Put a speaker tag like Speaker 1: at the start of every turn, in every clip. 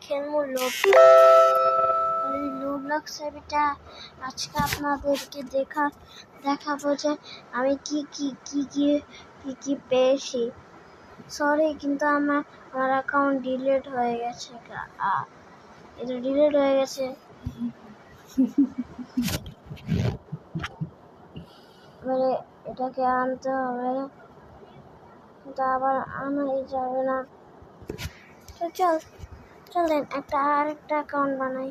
Speaker 1: খেলবো রোবলক্সের এটা আজকে আপনাদেরকে দেখাবো যে আমি কি পেয়েছি। সরি, কিন্তু আমার অ্যাকাউন্ট ডিলিট হয়ে গেছে। এটা ডিলিট হয়ে গেছে। এবারে এটাকে আনতে হবে, কিন্তু আবার আনাই যাবে না। তো চলেন আরেকটা অ্যাকাউন্ট বানাই।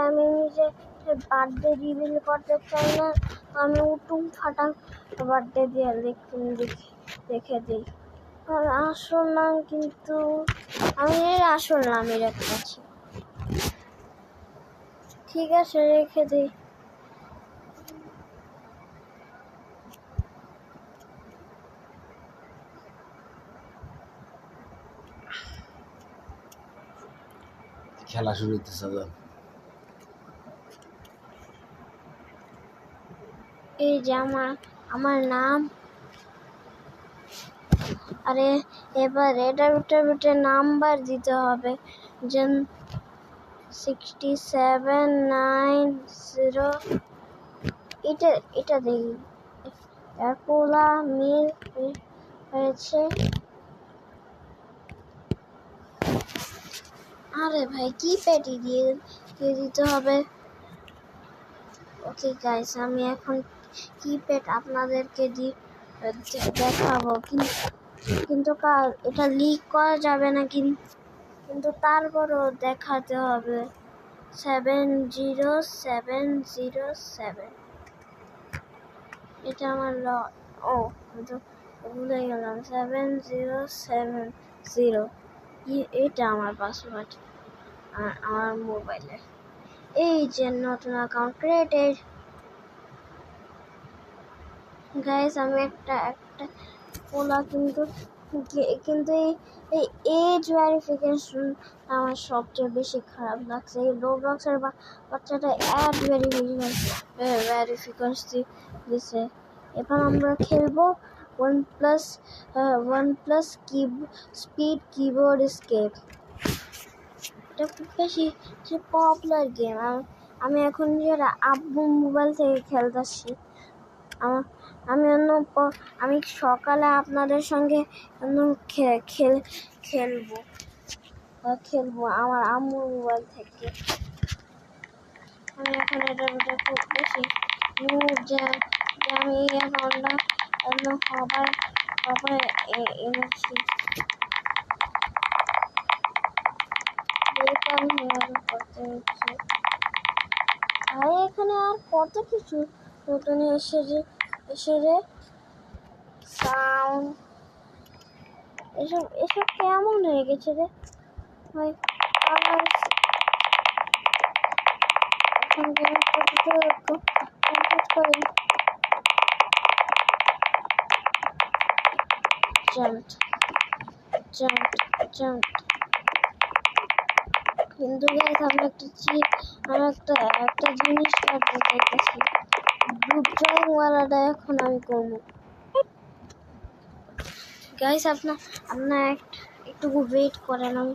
Speaker 1: আমি নিজে বার্থডে রিভিল করতে চাই না, আমি উটুম ফাটাম বার্থডে দিয়ে দেখে দিই। আর আসল নাম কিন্তু আমি আসল নামই রাখতেছি। ঠিক আছে, রেখে দিই।
Speaker 2: খেলা শুরু হইতেছে।
Speaker 1: এই যে আমার নাম। আরে এবার এটার ভিতরে নাম্বার দিতে হবে, যেন 6790। এটা দেখি পোলা মিল হয়েছে। আরে ভাই, কি প্যাটি দিয়ে দিতে হবে। ওকে গাইস, আমি এখন কিপ্যাড আপনাদেরকে দেখাবো, কিন্তু এটা লিক করা যাবে না, কিন্তু তারপরও দেখাতে হবে। 70707 এটা আমার ভুলে গেলাম। 7070 এটা আমার পাসওয়ার্ড আমার মোবাইলে। এই যে নতুন অ্যাকাউন্ট ক্রিয়েটেড। গাইস, আমি একটা পোলা, কিন্তু এই এজ ভেরিফিকেশন আমার সবচেয়ে বেশি খারাপ লাগছে। এই রোবলক্সের বাচ্চাটা অ্যাড ভেরিফিকেশন দিছে। এবার আমরা খেলবো OnePlus স্পিড কিবোর্ড স্কেপ। এটা খুব বেশি পপুলার গেম। আমি এখন নিজের আব্বু মোবাইল থেকে খেলতেছি। আমি সকালে আপনাদের সঙ্গে খেলবো আমার আম্মুর মোবাইল থেকে। আমি এখন এটার মধ্যে খুব বেশি যে আমি অ্যাকাউন্টটা সবার এনেছি। করতে হচ্ছে। আর এখানে আর কত কিছু নতুন এসে রে সাউন্ড এসব কেমন হয়ে গেছে রে ভাই। এখন কমপ্লিট করি। জাম্প। কিন্তু গাইস, আমি একটা জিনিস করতে চাইতেছি। গ্রুপ জয়েন ওয়ালাটা এখন আমি করবো। গাইস, আপনার একটু ওয়েট করেন। আমি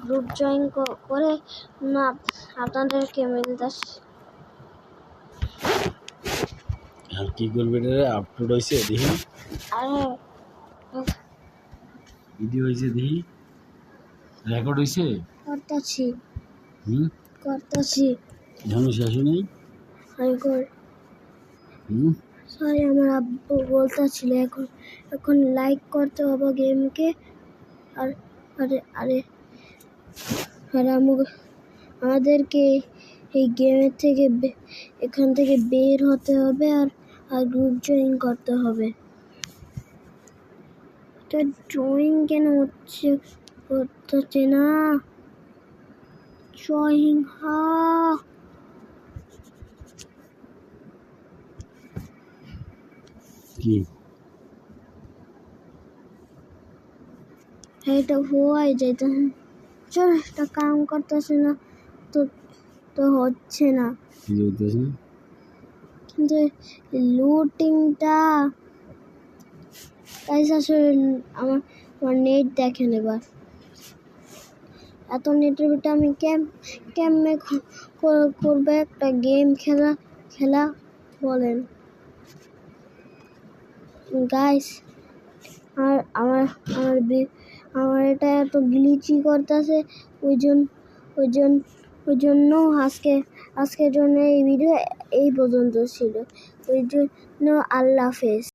Speaker 1: গ্রুপ জয়েন করে না আপনাদেরকে মিলতেছি।
Speaker 2: আর কি করবে রে? আপলোড হইছে দেখি।
Speaker 1: আরে
Speaker 2: ভিডিও হইছে দেখি। রেকর্ড হইছে?
Speaker 1: করতেছি।
Speaker 2: এখনো শেষ নেই।
Speaker 1: সরি, আমার আব্বু বলতেছিল এখন লাইক করতে হবে গেমকে। আর আমাদেরকে এই গেমের থেকে এখান থেকে বের হতে হবে, আর গ্রুপ জয়েন করতে হবে। এটা জয়েন কেন করতেছে না? জয়েন
Speaker 2: কি
Speaker 1: এটা হওয়াই যেত। চল, এটা কাম করতেছে না তো হচ্ছে না। কিন্তু লুটিংটা গাইস আসলে আমার নেট দেখেন এবার, এত নেটের ভিতরে আমি কেমনে করবে একটা গেম খেলা বলেন গাইস। আর আমার এটা এত গ্লিচি করতেছে, ওই জন্য আজকের জন্য এই ভিডিও এই পর্যন্ত ছিল। ওই জন্য আল্লাহ হাফেজ।